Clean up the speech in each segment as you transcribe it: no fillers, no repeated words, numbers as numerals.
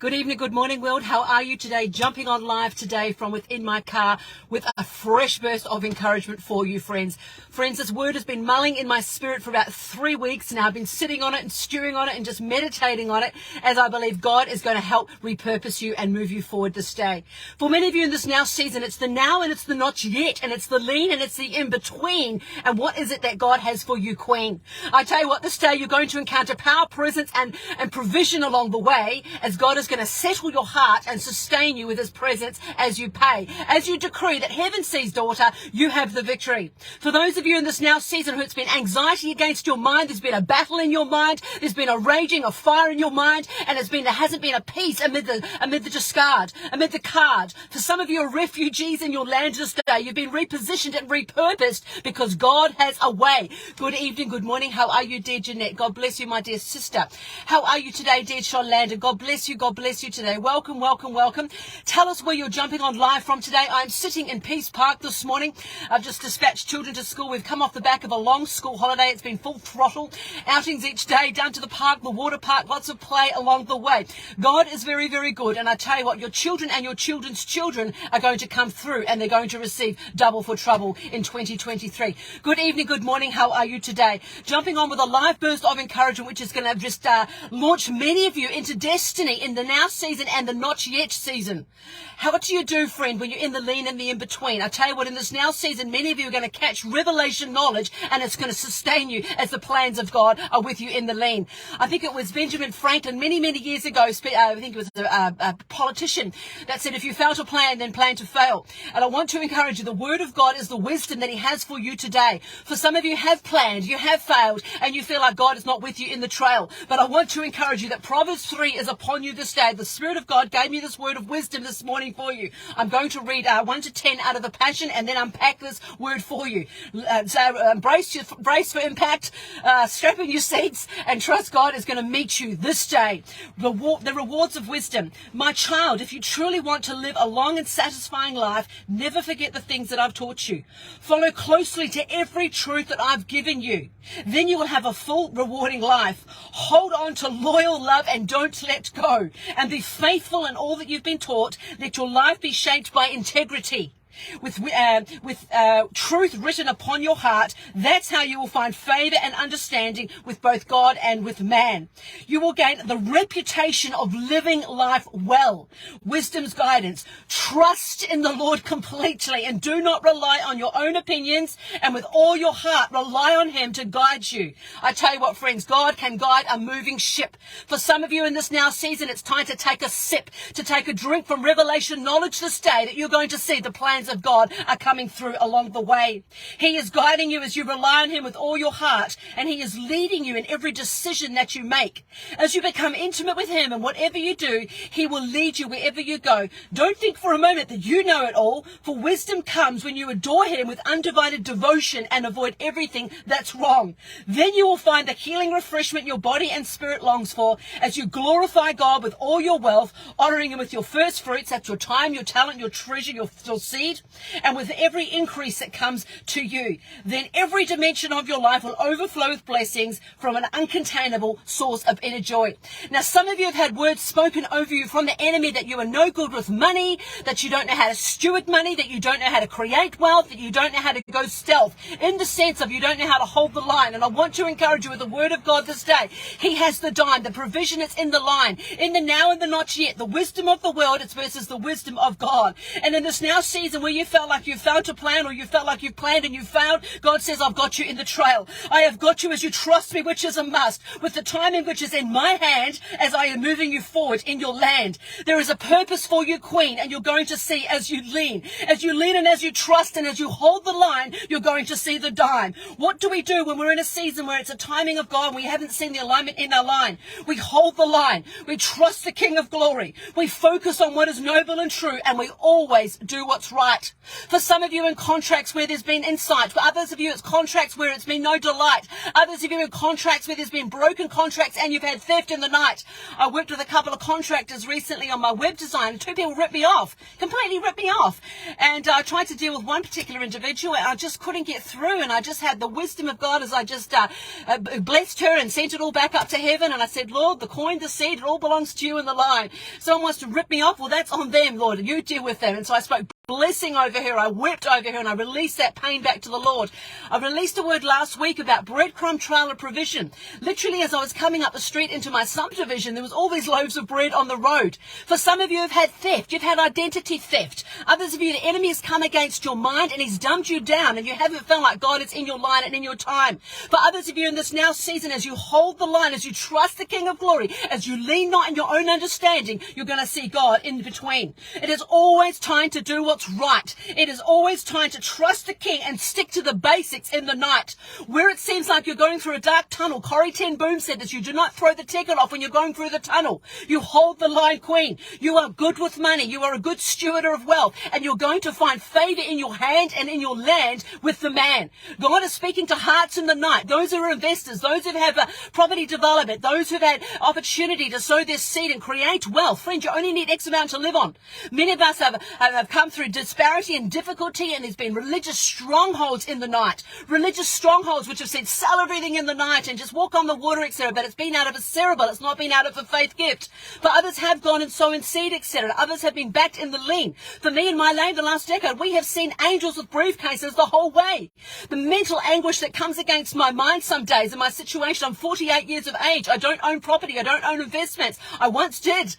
Good evening, good morning, world. How are you today? Jumping on live today from within my car with a fresh burst of encouragement for you, friends. Friends, this word has been mulling in my spirit for about 3 weeks now. I've been sitting on it and stewing on it and just meditating on it as I believe God is going to help repurpose you and move you forward this day. For many of you in this now season, it's the now and it's the not yet, and it's the lean and it's the in between. And what is it that God has for you, Queen? I tell you what, this day you're going to encounter power, presence, and provision along the way, as God is going to settle your heart and sustain you with his presence as you pay. As you decree that heaven sees, daughter, you have the victory. For those of you in this now season who it's been anxiety against your mind, there's been a battle in your mind, there's been a raging of fire in your mind, and there hasn't been a peace amid the discard, amid the card. For some of you are refugees in your land this day. You've been repositioned and repurposed because God has a way. Good evening, good morning. How are you, dear Jeanette? God bless you, my dear sister. How are you today, dear Sholanda? God bless you. God bless you today. Welcome, welcome, welcome. Tell us where you're jumping on live from today. I'm sitting in Peace Park this morning. I've just dispatched children to school. We've come off the back of a long school holiday. It's been full throttle. Outings each day, down to the park, the water park, lots of play along the way. God is very, very good. And I tell you what, your children and your children's children are going to come through and they're going to receive double for trouble in 2023. Good evening, good morning. How are you today? Jumping on with a live burst of encouragement, which is going to just launch many of you into destiny in the now season and the not yet season. What do you do, friend, when you're in the lean and the in between? I tell you what, in this now season, many of you are going to catch revelation knowledge, and it's going to sustain you as the plans of God are with you in the lean. I think it was Benjamin Franklin many, many years ago. I think it was a politician that said, if you fail to plan, then plan to fail. And I want to encourage you, the word of God is the wisdom that he has for you today. For some of you have planned, you have failed, and you feel like God is not with you in the trail. But I want to encourage you that Proverbs 3 is upon you this day. The Spirit of God gave me this word of wisdom this morning for you. I'm going to read 1 to 10 out of the Passion and then unpack this word for you. Brace for impact, strap in your seats, and trust God is going to meet you this day. The rewards of wisdom. My child, if you truly want to live a long and satisfying life, never forget the things that I've taught you. Follow closely to every truth that I've given you. Then you will have a full, rewarding life. Hold on to loyal love and don't let go. And be faithful in all that you've been taught. Let your life be shaped by integrity. With truth written upon your heart. That's how you will find favor and understanding with both God and with man. You will gain the reputation of living life well. Wisdom's guidance. Trust in the Lord completely and do not rely on your own opinions, and with all your heart rely on him to guide you. I tell you what, friends, God can guide a moving ship. For some of you in this now season, it's time to take a sip, to take a drink from revelation knowledge this day, that you're going to see the plans of God are coming through along the way. He is guiding you as you rely on him with all your heart, and he is leading you in every decision that you make. As you become intimate with him and whatever you do, he will lead you wherever you go. Don't think for a moment that you know it all, for wisdom comes when you adore him with undivided devotion and avoid everything that's wrong. Then you will find the healing refreshment your body and spirit longs for as you glorify God with all your wealth, honoring him with your first fruits. That's your time, your talent, your treasure, your seed, and with every increase that comes to you. Then every dimension of your life will overflow with blessings from an uncontainable source of inner joy. Now, some of you have had words spoken over you from the enemy that you are no good with money, that you don't know how to steward money, that you don't know how to create wealth, that you don't know how to go stealth, in the sense of you don't know how to hold the line. And I want to encourage you with the word of God this day. He has the dime, the provision is in the line, in the now and the not yet. The wisdom of the world, it's versus the wisdom of God. And in this now season where you felt like you failed to plan, or you felt like you planned and you failed, God says, I've got you in the trail. I have got you as you trust me, which is a must, with the timing which is in my hand as I am moving you forward in your land. There is a purpose for you, Queen, and you're going to see as you lean. As you lean and as you trust and as you hold the line, you're going to see the dime. What do we do when we're in a season where it's a timing of God and we haven't seen the alignment in our line? We hold the line. We trust the King of Glory. We focus on what is noble and true, and we always do what's right. For some of you in contracts where there's been insight. For others of you, it's contracts where it's been no delight. Others of you in contracts where there's been broken contracts and you've had theft in the night. I worked with a couple of contractors recently on my web design, and 2 people ripped me off, completely ripped me off. And I tried to deal with one particular individual, and I just couldn't get through, and I just had the wisdom of God as I just blessed her and sent it all back up to heaven. And I said, Lord, the coin, the seed, it all belongs to you in the line. Someone wants to rip me off. Well, that's on them, Lord. You deal with them. And so I spoke blessing over her. I wept over her, and I released that pain back to the Lord. I released a word last week about breadcrumb trail of provision. Literally, as I was coming up the street into my subdivision, there was all these loaves of bread on the road. For some of you have had theft. You've had identity theft. Others of you, the enemy has come against your mind and he's dumbed you down, and you haven't felt like God is in your line and in your time. For others of you in this now season, as you hold the line, as you trust the King of Glory, as you lean not in your own understanding, you're going to see God in between. It is always time to do what's right. It is always time to trust the King and stick to the basics in the night. Where it seems like you're going through a dark tunnel, Corrie Ten Boom said this, you do not throw the ticket off when you're going through the tunnel. You hold the line, Queen. You are good with money. You are a good steward of wealth, and you're going to find favor in your hand and in your land with the man. God is speaking to hearts in the night. Those who are investors, those who have property development, those who've had opportunity to sow their seed and create wealth. Friend, you only need X amount to live on. Many of us have come through disparity and difficulty, and there's been religious strongholds in the night. Religious strongholds which have said sell everything in the night and just walk on the water, etc. But it's been out of a cerebral. It's not been out of a faith gift. But others have gone and sown seed, etc. Others have been backed in the lean. For me and my lane the last decade, we have seen angels with briefcases the whole way. The mental anguish that comes against my mind some days in my situation. I'm 48 years of age. I don't own property. I don't own investments. I once did.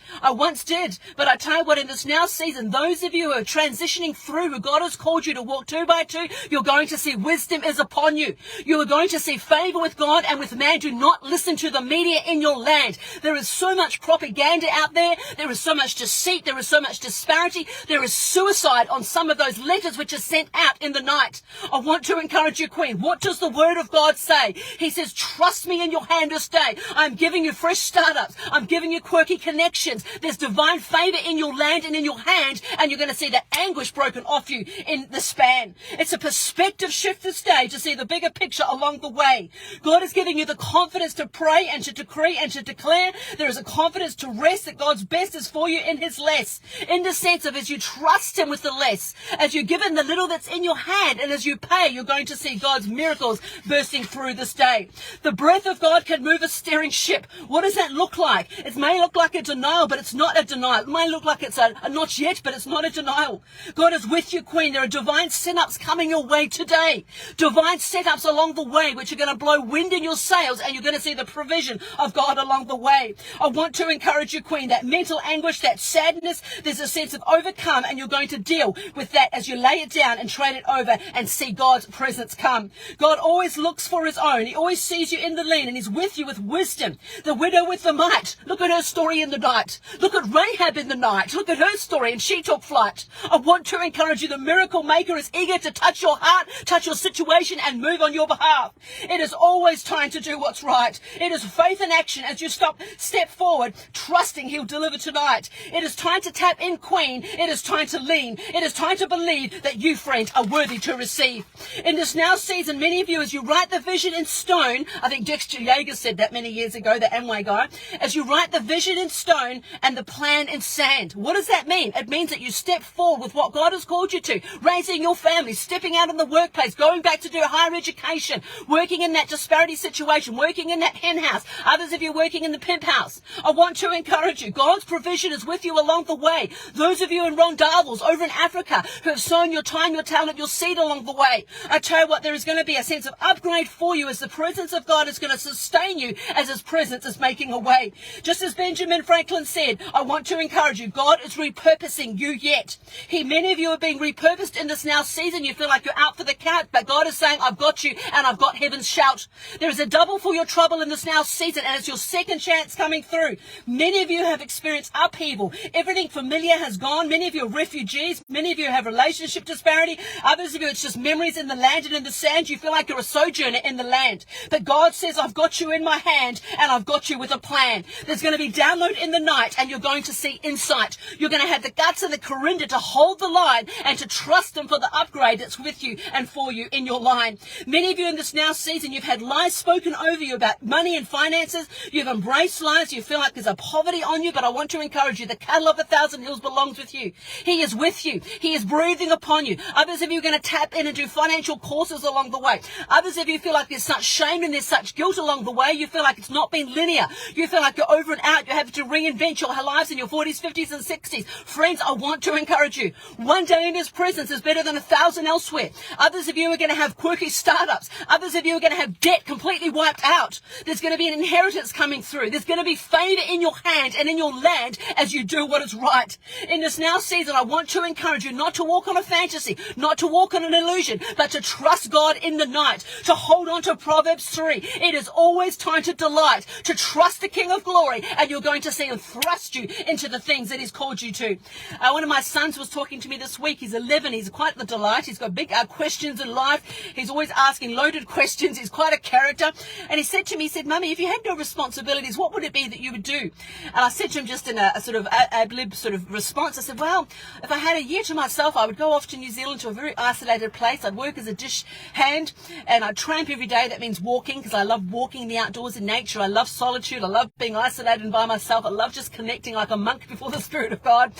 But I tell you what, in this now season, those of you who are transitioning through, who God has called you to walk 2 by 2, you're going to see wisdom is upon you. You are going to see favor with God and with man. Do not listen to the media in your land. There is so much propaganda out there. There is so much deceit. There is so much disparity. There is suicide on some of those letters which are sent out in the night. I want to encourage you, Queen. What does the word of God say? He says, trust me in your hand this day. I'm giving you fresh startups. I'm giving you quirky connections. There's divine favor in your land and in your hand, and you're going to see that anguish broken off you in the span. It's a perspective shift this day to see the bigger picture along the way. God is giving you the confidence to pray and to decree and to declare. There is a confidence to rest that God's best is for you in his less. In the sense of as you trust him with the less, as you give him the little that's in your hand, and as you pay, you're going to see God's miracles bursting through this day. The breath of God can move a steering ship. What does that look like? It may look like a denial, but it's not a denial. It may look like it's a not yet, but it's not a denial. God is with you, Queen. There are divine setups coming your way today. Divine setups along the way, which are going to blow wind in your sails, and you're going to see the provision of God along the way. I want to encourage you, Queen, that mental anguish, that sadness, there's a sense of overcome, and you're going to deal with that as you lay it down and trade it over and see God's presence come. God always looks for his own. He always sees you in the lean, and he's with you with wisdom. The widow with the mite. Look at her story in the night. Look at Rahab in the night. Look at her story, and she took flight. I want to encourage you. The miracle maker is eager to touch your heart, touch your situation, and move on your behalf. It is always time to do what's right. It is faith in action as you step forward, trusting he'll deliver tonight. It is time to tap in, Queen. It is time to lean. It is time to believe that you, friend, are worthy to receive. In this now season, many of you, as you write the vision in stone, I think Dexter Yeager said that many years ago, the Amway guy, as you write the vision in stone and the plan in sand. What does that mean? It means that you step forward with what God has called you to, raising your family, stepping out in the workplace, going back to do higher education, working in that disparity situation, working in that hen house, others of you working in the pimp house. I want to encourage you. God's provision is with you along the way. Those of you in Rondavels over in Africa who have sown your time, your talent, your seed along the way, I tell you what, there is going to be a sense of upgrade for you as the presence of God is going to sustain you as his presence is making a way. Just as Benjamin Franklin said, I want to encourage you. God is repurposing you yet. Many of you are being repurposed in this now season. You feel like you're out for the count, but God is saying, I've got you and I've got heaven's shout. There is a double for your trouble in this now season, and it's your second chance coming through. Many of you have experienced upheaval. Everything familiar has gone. Many of you are refugees. Many of you have relationship disparity. Others of you, it's just memories in the land and in the sand. You feel like you're a sojourner in the land. But God says, I've got you in my hand and I've got you with a plan. There's going to be download in the night, and you're going to see insight. You're going to have the guts and the corinda to hold hold the line and to trust him for the upgrade that's with you and for you in your line. Many of you in this now season, you've had lies spoken over you about money and finances. You've embraced lies. You feel like there's a poverty on you, but I want to encourage you. The cattle of 1,000 hills belongs with you. He is with you. He is breathing upon you. Others of you are going to tap in and do financial courses along the way. Others of you feel like there's such shame and there's such guilt along the way. You feel like it's not been linear. You feel like you're over and out. You have to reinvent your lives in your 40s, 50s and 60s. Friends, I want to encourage you. One day in his presence is better than 1,000 elsewhere. Others of you are going to have quirky startups. Others of you are going to have debt completely wiped out. There's going to be an inheritance coming through. There's going to be favor in your hand and in your land as you do what is right. In this now season, I want to encourage you not to walk on a fantasy, not to walk on an illusion, but to trust God in the night, to hold on to Proverbs 3. It is always time to delight, to trust the King of Glory, and you're going to see him thrust you into the things that he's called you to. One of my sons was talking to me this week. He's 11. He's quite the delight. He's got big questions in life. He's always asking loaded questions. He's quite a character. And he said to me, he said, Mummy, if you had no responsibilities, what would it be that you would do? And I said to him just in a sort of ad-lib sort of response, I said, well, if I had a year to myself, I would go off to New Zealand to a very isolated place. I'd work as a dish hand and I'd tramp every day. That means walking, because I love walking in the outdoors in nature. I love solitude. I love being isolated and by myself. I love just connecting like a monk before the Spirit of God.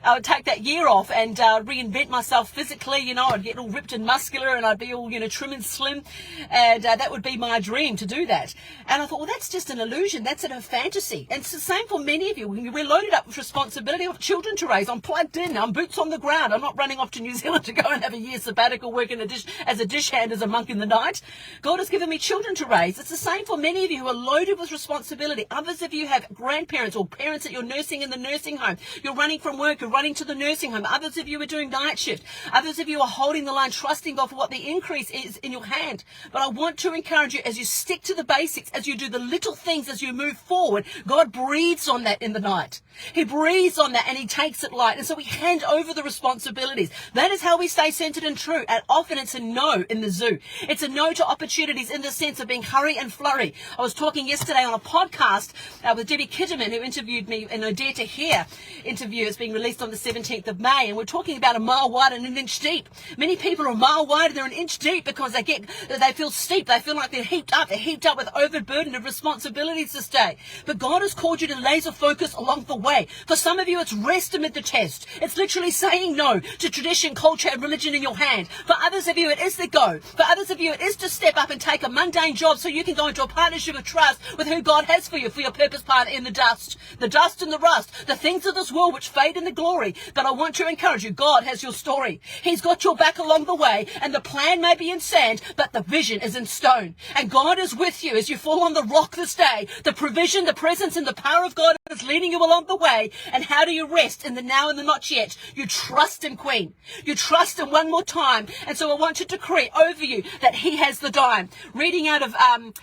I would take that year off and reinvent myself physically. You know, I'd get all ripped and muscular and I'd be all, you know, trim and slim. And that would be my dream, to do that. And I thought, well, that's just an illusion. That's a fantasy. And it's the same for many of you. We're loaded up with responsibility of children to raise. I'm plugged in. I'm boots on the ground. I'm not running off to New Zealand to go and have a year sabbatical working as a dish hand as a monk in the night. God has given me children to raise. It's the same for many of you who are loaded with responsibility. Others of you have grandparents or parents that you're nursing in the nursing home. You're running from work. You're running to the nursing home. Others of you are doing night shift. Others of you are holding the line, trusting God for what the increase is in your hand. But I want to encourage you, as you stick to the basics, as you do the little things, as you move forward, God breathes on that in the night. He breathes on that and he takes it light. And so we hand over the responsibilities. That is how we stay centered and true. And often it's a no in the zoo. It's a no to opportunities in the sense of being hurry and flurry. I was talking yesterday on a podcast with Debbie Kitterman, who interviewed me in a Dare to Hear interview. It's being released on the 17th of May. And we're talking about a mile wide and an inch deep. Many people are a mile wide and they're an inch deep because they feel steep. They feel like they're heaped up. They're heaped up with overburden of responsibilities this day. But God has called you to laser focus along the way. For some of you, it's rest amid the test. It's literally saying no to tradition, culture, and religion in your hand. For others of you, it is the go. For others of you, it is to step up and take a mundane job so you can go into a partnership of trust with who God has for your purpose partner in the dust and the rust, the things of this world which fade in the glory. But I want to encourage you, God has your story. He's got your back along the way, and the plan may be in sand, but the vision is in stone. And God is with you as you fall on the rock this day. The provision, the presence, and the power of God is leading you along the way. And how do you rest in the now and the not yet? You trust him, Queen. You trust him one more time. And so I want to decree over you that he has the dime. Reading out of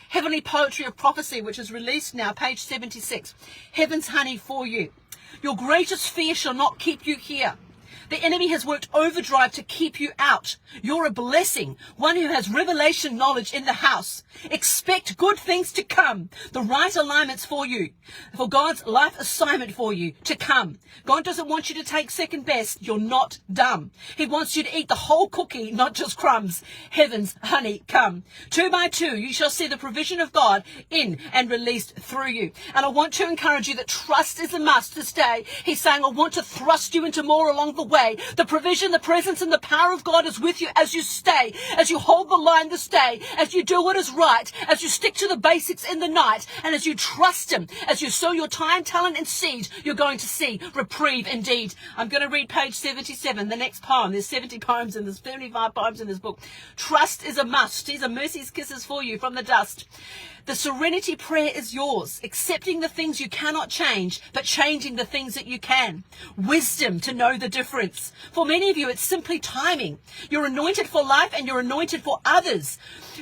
Heavenly Poetry of Prophecy, which is released now, page 76. Heaven's honey for you. Your greatest fear shall not keep you here. The enemy has worked overdrive to keep you out. You're a blessing, one who has revelation knowledge in the house. Expect good things to come, the right alignments for you, for God's life assignment for you to come. God doesn't want you to take second best. You're not dumb. He wants you to eat the whole cookie, not just crumbs. Heaven's honey come. 2 by 2, you shall see the provision of God in and released through you. And I want to encourage you that trust is a must this day. He's saying, I want to thrust you into more along the way. The provision, the presence, and the power of God is with you as you stay, as you hold the line this day, as you do what is right, as you stick to the basics in the night, and as you trust him, as you sow your time, talent, and seed, you're going to see reprieve indeed. I'm going to read page 77, the next poem. There's 70 poems and there's 75 poems in this book. Trust is a must. These are mercy's kisses for you from the dust. The serenity prayer is yours, accepting the things you cannot change, but changing the things that you can. Wisdom to know the difference. For many of you, it's simply timing. You're anointed for life and you're anointed for others.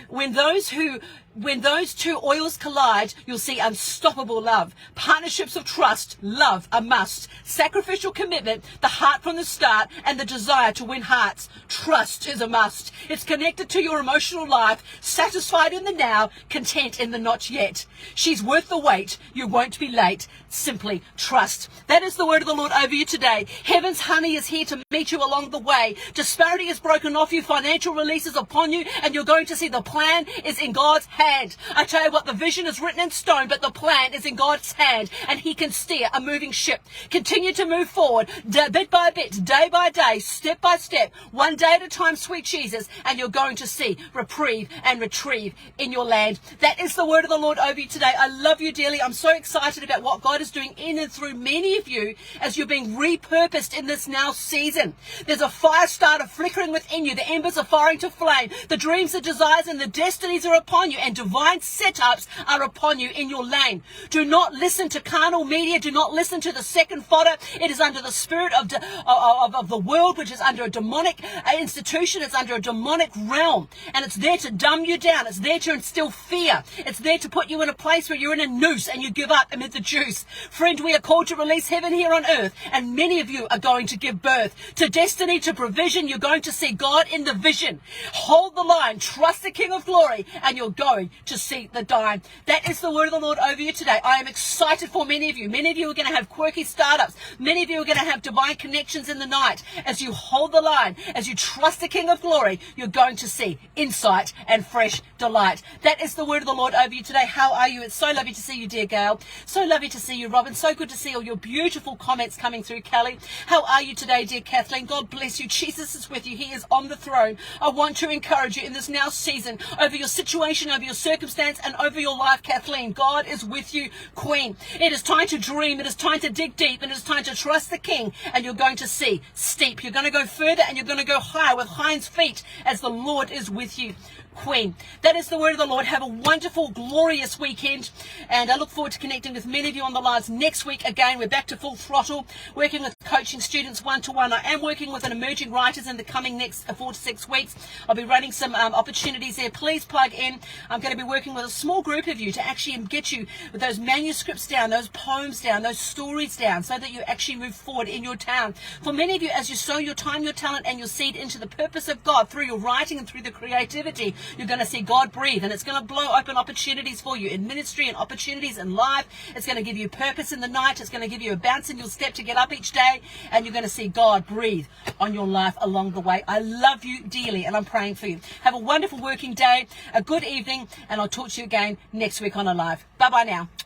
When those who when those two oils collide, you'll see unstoppable love. Partnerships of trust, love, a must. Sacrificial commitment, the heart from the start, and the desire to win hearts. Trust is a must. It's connected to your emotional life, satisfied in the now, content in the not yet. She's worth the wait. You won't be late. Simply trust. That is the word of the Lord over you today. Heaven's honey is here to meet you along the way. Disparity is broken off you. Financial release is upon you, and you're going to see the plan is in God's hand. I tell you what, the vision is written in stone, but the plan is in God's hand, and he can steer a moving ship. Continue to move forward, bit by bit, day by day, step by step, one day at a time, sweet Jesus, and you're going to see reprieve and retrieve in your land. That is the word of the Lord over you today. I love you dearly. I'm so excited about what God is doing in and through many of you as you're being repurposed in this now season. There's a fire starter flickering within you. The embers are firing to flame. The dreams, the desires, and the destinies are upon you, and divine setups are upon you in your lane. Do not listen to carnal media. Do not listen to the second fodder. It is under the spirit of the world, which is under a demonic institution. It's under a demonic realm, and it's there to dumb you down. It's there to instill fear. It's there to put you in a place where you're in a noose and you give up amid the juice. Friend, we are called to release heaven here on earth, and many of you are going to give birth to destiny, to provision. You're going to see God in the vision. Hold the line. Trust the King of Glory, and you're going to see the dime. That is the word of the Lord over you today. I am excited for many of you. Many of you are going to have quirky startups. Many of you are going to have divine connections in the night. As you hold the line, as you trust the King of Glory, you're going to see insight and fresh delight. That is the word of the Lord over you today. How are you? It's so lovely to see you, dear Gail. So lovely to see you, Robin. So good to see all your beautiful comments coming through, Kelly. How are you today, dear Kathleen? God bless you. Jesus is with you. He is on the throne. I want to encourage you in this now season over your situation, over your circumstance, and over your life, Kathleen. God is with you, Queen. It is time to dream. It is time to dig deep, and it is time to trust the King, and you're going to see steep. You're going to go further, and you're going to go higher with hinds feet as the Lord is with you, Queen. That is the word of the Lord. Have a wonderful, glorious weekend, and I look forward to connecting with many of you on the lives next week. Again, we're back to full throttle, working with coaching students one-to-one. I am working with an emerging writers in the coming next 4 to 6 weeks. I'll be running some opportunities there. Please plug in. I'm going to be working with a small group of you to actually get you with those manuscripts down, those poems down, those stories down, so that you actually move forward in your town. For many of you, as you sow your time, your talent, and your seed into the purpose of God through your writing and through the creativity, you're going to see God breathe, and it's going to blow open opportunities for you in ministry and opportunities in life. It's going to give you purpose in the night. It's going to give you a bounce in your step to get up each day, and you're going to see God breathe on your life along the way. I love you dearly, and I'm praying for you. Have a wonderful working day, a good evening, and I'll talk to you again next week on a live. Bye-bye now.